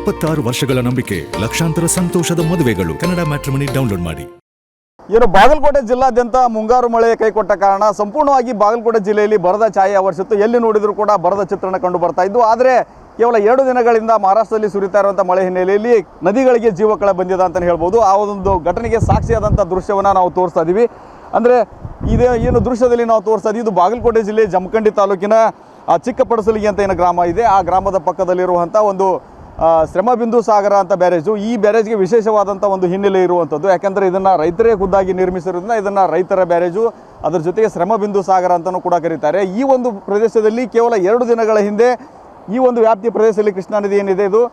26 ವರ್ಷಗಳ ನಂಬಿಕೆ, ಲಕ್ಷಾಂತರ ಸಂತೋಷದ ಮದುವೆಗಳು. ಕನ್ನಡ ಮ್ಯಾಟ್ರಿಮನಿ ಡೌನ್ಲೋಡ್ ಮಾಡಿ. ಏನು ಬಾಗಲಕೋಟೆ ಜಿಲ್ಲಾದ್ಯಂತ ಮುಂಗಾರು ಮಳೆ ಕೈಕೊಟ್ಟ ಕಾರಣ ಸಂಪೂರ್ಣವಾಗಿ ಬಾಗಲಕೋಟೆ ಜಿಲ್ಲೆಯಲ್ಲಿ ಬರದ ಛಾಯೆ ಆವರಿಸಿತ್ತು. ಎಲ್ಲಿ ನೋಡಿದರೂ ಕೂಡ ಬರದ ಚಿತ್ರಣ ಕಂಡು ಬರ್ತಾ ಇದ್ದು. ಆದರೆ ಕೇವಲ 2 ದಿನಗಳಿಂದ ಮಹಾರಾಷ್ಟ್ರದಲ್ಲಿ ಸುರಿತಾ ಇರುವಂಥ ಮಳೆ ಹಿನ್ನೆಲೆಯಲ್ಲಿ ನದಿಗಳಿಗೆ ಜೀವಕಳ ಬಂದಿದೆ ಅಂತಲೇ ಹೇಳ್ಬೋದು. ಆ ಒಂದು ಘಟನೆಗೆ ಸಾಕ್ಷಿಯಾದಂಥ ದೃಶ್ಯವನ್ನು ನಾವು ತೋರಿಸ್ತಾ ಇದ್ದೀವಿ. ಅಂದರೆ ಇದೇ ಏನು ದೃಶ್ಯದಲ್ಲಿ ನಾವು ತೋರಿಸ್ತಾ ಇದ್ದೀವಿ, ಇದು ಬಾಗಲಕೋಟೆ ಜಿಲ್ಲೆ ಜಮಖಂಡಿ ತಾಲೂಕಿನ ಚಿಕ್ಕಪಡಸಲಿಗೆ ಅಂತ ಏನು ಗ್ರಾಮ ಇದೆ, ಆ ಗ್ರಾಮದ ಪಕ್ಕದಲ್ಲಿರುವಂಥ ಒಂದು ಶ್ರಮಬಿಂದು ಸಾಗರ ಅಂತ ಬ್ಯಾರೇಜು. ಈ ಬ್ಯಾರೇಜ್ಗೆ ವಿಶೇಷವಾದಂಥ ಒಂದು ಹಿನ್ನೆಲೆ ಇರುವಂಥದ್ದು. ಯಾಕೆಂದರೆ ಇದನ್ನು ರೈತರೇ ಖುದ್ದಾಗಿ ನಿರ್ಮಿಸಿರೋದ್ರಿಂದ ಇದನ್ನು ರೈತರ ಬ್ಯಾರೇಜು, ಅದರ ಜೊತೆಗೆ ಶ್ರಮಬಿಂದು ಸಾಗರ ಅಂತಲೂ ಕೂಡ ಕರೀತಾರೆ. ಈ ಒಂದು ಪ್ರದೇಶದಲ್ಲಿ ಕೇವಲ 2 ದಿನಗಳ ಹಿಂದೆ ಈ ಒಂದು ವ್ಯಾಪ್ತಿಯ ಪ್ರದೇಶದಲ್ಲಿ ಕೃಷ್ಣಾ ನದಿ ಏನಿದೆ, ಇದು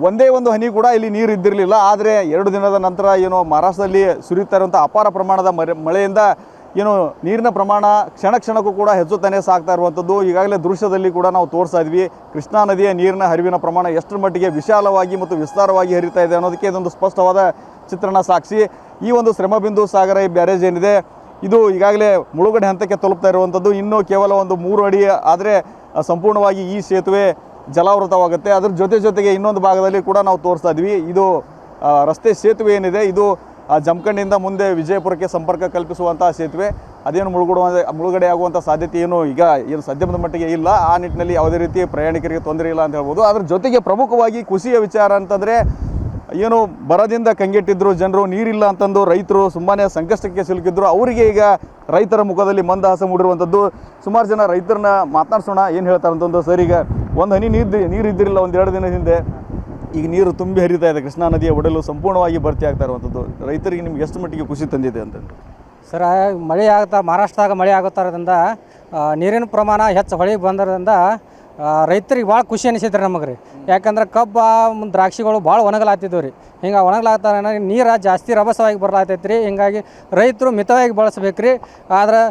ಒಂದೇ ಒಂದು ಹನಿ ಕೂಡ ಇಲ್ಲಿ ನೀರು ಇದ್ದಿರಲಿಲ್ಲ. ಆದರೆ 2 ದಿನದ ನಂತರ ಏನು ಮಹಾರಾಷ್ಟ್ರದಲ್ಲಿ ಸುರಿಯುತ್ತಾ ಇರುವಂಥ ಅಪಾರ ಪ್ರಮಾಣದ ಮಳೆಯಿಂದ ಏನು ನೀರಿನ ಪ್ರಮಾಣ ಕ್ಷಣ ಕ್ಷಣಕ್ಕೂ ಕೂಡ ಹೆಚ್ಚುತ್ತಾನೆ ಸಾಗ್ತಾ ಇರುವಂಥದ್ದು. ಈಗಾಗಲೇ ದೃಶ್ಯದಲ್ಲಿ ಕೂಡ ನಾವು ತೋರಿಸ್ತಾ ಇದ್ವಿ, ಕೃಷ್ಣಾ ನದಿಯ ನೀರಿನ ಹರಿವಿನ ಪ್ರಮಾಣ ಎಷ್ಟರ ಮಟ್ಟಿಗೆ ವಿಶಾಲವಾಗಿ ಮತ್ತು ವಿಸ್ತಾರವಾಗಿ ಹರಿತಾ ಇದೆ ಅನ್ನೋದಕ್ಕೆ ಇದೊಂದು ಸ್ಪಷ್ಟವಾದ ಚಿತ್ರಣ ಸಾಕ್ಷಿ. ಈ ಒಂದು ಶ್ರಮಬಿಂದು ಸಾಗರ ಈ ಬ್ಯಾರೇಜ್ ಏನಿದೆ, ಇದು ಈಗಾಗಲೇ ಮುಳುಗಡೆ ಹಂತಕ್ಕೆ ತಲುಪ್ತಾ ಇರುವಂಥದ್ದು. ಇನ್ನೂ ಕೇವಲ ಒಂದು 3 ಅಡಿ ಆದರೆ ಸಂಪೂರ್ಣವಾಗಿ ಈ ಸೇತುವೆ ಜಲಾವೃತವಾಗುತ್ತೆ. ಅದ್ರ ಜೊತೆಗೆ ಇನ್ನೊಂದು ಭಾಗದಲ್ಲಿ ಕೂಡ ನಾವು ತೋರಿಸ್ತಾ ಇದ್ವಿ, ಇದು ರಸ್ತೆ ಸೇತುವೆ ಏನಿದೆ, ಇದು ಜಮಖಂಡಿಯಿಂದ ಮುಂದೆ ವಿಜಯಪುರಕ್ಕೆ ಸಂಪರ್ಕ ಕಲ್ಪಿಸುವಂಥ ಸೇತುವೆ. ಅದೇನು ಮುಳುಗಡೆ ಆಗುವಂಥ ಸಾಧ್ಯತೆ ಏನು ಸದ್ಯದ ಮಟ್ಟಿಗೆ ಇಲ್ಲ. ಆ ನಿಟ್ಟಿನಲ್ಲಿ ಯಾವುದೇ ರೀತಿ ಪ್ರಯಾಣಿಕರಿಗೆ ತೊಂದರೆ ಇಲ್ಲ ಅಂತ ಹೇಳ್ಬೋದು. ಅದ್ರ ಜೊತೆಗೆ ಪ್ರಮುಖವಾಗಿ ಖುಷಿಯ ವಿಚಾರ ಅಂತಂದರೆ, ಏನು ಬರದಿಂದ ಕಂಗೆಟ್ಟಿದ್ರು ಜನರು, ನೀರಿಲ್ಲ ಅಂತಂದು ರೈತರು ತುಂಬಾ ಸಂಕಷ್ಟಕ್ಕೆ ಸಿಲುಕಿದ್ರು. ಅವರಿಗೆ ಈಗ ರೈತರ ಮುಖದಲ್ಲಿ ಮಂದಹಾಸ ಮೂಡಿರುವಂಥದ್ದು. ಸುಮಾರು ಜನ ರೈತರನ್ನ ಮಾತನಾಡ್ಸೋಣ, ಏನು ಹೇಳ್ತಾರೆ ಅಂತಂದು. ಸರ್, ಈಗ ಒಂದು ಹನಿ ನೀರು ಇದ್ದಿರಲಿಲ್ಲ ಒಂದು 2 ದಿನದ ಹಿಂದೆ, ಈಗ ನೀರು ತುಂಬಿ ಹರಿತಾ ಇದೆ, ಕೃಷ್ಣಾ ನದಿಯ ಒಡಲು ಸಂಪೂರ್ಣವಾಗಿ ಭರ್ತಿ ಆಗ್ತಾ ಇರುವಂಥದ್ದು. ರೈತರಿಗೆ ನಿಮ್ಗೆ ಎಷ್ಟು ಮಟ್ಟಿಗೆ ಖುಷಿ ತಂದಿದೆ ಅಂತ? ಸರ್, ಮಳೆ ಆಗ್ತಾ ಮಹಾರಾಷ್ಟ್ರದಾಗ ಮಳೆ ಆಗುತ್ತಾರೋದ್ರಿಂದ ನೀರಿನ ಪ್ರಮಾಣ ಹೆಚ್ಚು ಹೊಳೆಗೆ ಬಂದಿರೋದ್ರಿಂದ ರೈತರಿಗೆ ಭಾಳ ಖುಷಿ ಅನಿಸೈತೆ ರೀ ನಮಗೆ ರೀ. ಯಾಕಂದ್ರೆ ಕಬ್ಬು ದ್ರಾಕ್ಷಿಗಳು ಭಾಳ ಒಣಗಲಾಗ್ತಿದ್ವು ರೀ. ಹಿಂಗೆ ಒಣಗಲಾಗ್ತಾ ನೀರು ಜಾಸ್ತಿ ರಭಸವಾಗಿ ಬರಲಾಗ್ತೈತೆ ರೀ. ಹಿಂಗಾಗಿ ರೈತರು ಮಿತವಾಗಿ ಬಳಸ್ಬೇಕು ರೀ. ಆದ್ರೆ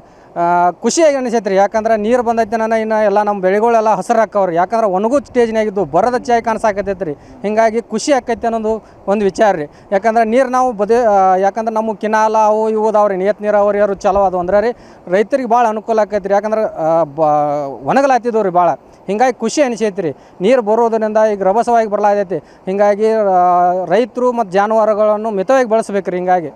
ಖುಷಿಯಾಗಿ ಅನಿಸೈತೆ ರೀ. ಯಾಕಂದ್ರೆ ನೀರು ಬಂದೈತೆ ಇನ್ನು ಎಲ್ಲ ನಮ್ಮ ಬೆಳೆಗಳೆಲ್ಲ ಹಸಿರು ಹಾಕವ್ರಿ. ಯಾಕಂದ್ರೆ ಒಣಗು ಸ್ಟೇಜ್ನಾಗಿದ್ದು ಬರದ ಚಾಯ್ ಕಾಣಿಸಾಕತೈತೆ ರೀ. ಹಿಂಗಾಗಿ ಖುಷಿ ಆಕೈತೆ ಅನ್ನೋದು ಒಂದು ವಿಚಾರ ರೀ. ಯಾಕಂದ್ರೆ ನೀರು ನಾವು ಯಾಕಂದ್ರೆ ನಮ್ಮ ಕಿನಾಲ ಅವು ಇವು ಅದಾವ್ರಿ, ನೇತ್ ನೀರಾವರಿ ಅವರು ಚಲೋ ಅದು ಅಂದ್ರೆ ರೀ ರೈತರಿಗೆ ಭಾಳ ಅನುಕೂಲ ಆಕೈತೆ ರೀ. ಯಾಕಂದ್ರೆ ಒಣಗಲಾಗ್ತಿದ್ದವು ರೀ ಭಾಳ. ಹಿಂಗಾಗಿ ಖುಷಿ ಅನಿಸೈತೆ ರೀ. ನೀರು ಬರೋದರಿಂದ ಈಗ ರಭಸವಾಗಿ ಬರಲಾಗೈತಿ. ಹಿಂಗಾಗಿ ರೈತರು ಮತ್ತು ಜಾನುವಾರುಗಳನ್ನು ಮಿತವಾಗಿ ಬಳಸ್ಬೇಕು ರೀ. ಹಿಂಗಾಗಿ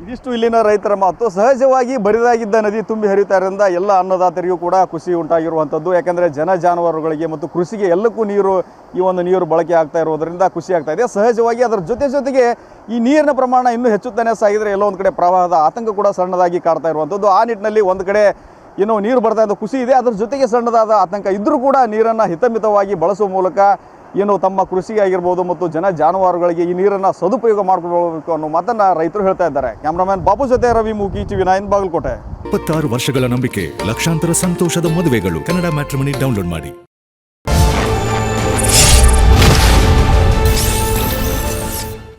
ಇದಿಷ್ಟು ಇಲ್ಲಿನ ರೈತರ ಮಾತು. ಸಹಜವಾಗಿ ಬರಿದಾಗಿದ್ದ ನದಿ ತುಂಬಿ ಹರಿತಾ ಇರೋದ್ರಿಂದ ಎಲ್ಲ ಅನ್ನದಾತರಿಗೂ ಕೂಡ ಖುಷಿ ಉಂಟಾಗಿರುವಂಥದ್ದು. ಯಾಕೆಂದರೆ ಜಾನುವಾರುಗಳಿಗೆ ಮತ್ತು ಕೃಷಿಗೆ ಎಲ್ಲಕ್ಕೂ ಈ ಒಂದು ನೀರು ಬಳಕೆ ಆಗ್ತಾ ಇರೋದರಿಂದ ಖುಷಿ ಆಗ್ತಾ ಇದೆ. ಸಹಜವಾಗಿ ಅದರ ಜೊತೆಗೆ ಈ ನೀರಿನ ಪ್ರಮಾಣ ಇನ್ನೂ ಹೆಚ್ಚುತ್ತಾನೆ ಸಾಗಿದರೆ ಎಲ್ಲೋ ಒಂದು ಕಡೆ ಪ್ರವಾಹದ ಆತಂಕ ಕೂಡ ಸಣ್ಣದಾಗಿ ಕಾಡ್ತಾ ಇರುವಂಥದ್ದು. ಆ ನಿಟ್ಟಿನಲ್ಲಿ ಒಂದು ಕಡೆ ಏನೋ ನೀರು ಬರ್ತಾ ಇದ್ದ ಖುಷಿ ಇದೆ, ಅದರ ಜೊತೆಗೆ ಸಣ್ಣದಾದ ಆತಂಕ ಇದ್ದರೂ ಕೂಡ ನೀರನ್ನು ಹಿತಮಿತವಾಗಿ ಬಳಸುವ ಮೂಲಕ ಏನು ತಮ್ಮ ಕೃಷಿಗೆ ಆಗಿರ್ಬೋದು ಮತ್ತು ಜಾನುವಾರುಗಳಿಗೆ ಈ ನೀರನ್ನು ಸದುಪಯೋಗ ಮಾಡಿಕೊಳ್ಳಬೇಕು ಅನ್ನೋ ಮಾತನ್ನು ರೈತರು ಹೇಳ್ತಾ ಇದ್ದಾರೆ. ಕ್ಯಾಮ್ರಾಮನ್ ಬಾಬು ಜೊತೆ ರವಿ ಮೂಕಿ, TV 9 ಬಾಗಲಕೋಟೆ. 26 ವರ್ಷಗಳ ನಂಬಿಕೆ, ಲಕ್ಷಾಂತರ ಸಂತೋಷದ ಮದುವೆಗಳು. ಕನ್ನಡ ಮ್ಯಾಟ್ರಿಮನಿ ಡೌನ್ಲೋಡ್ ಮಾಡಿ.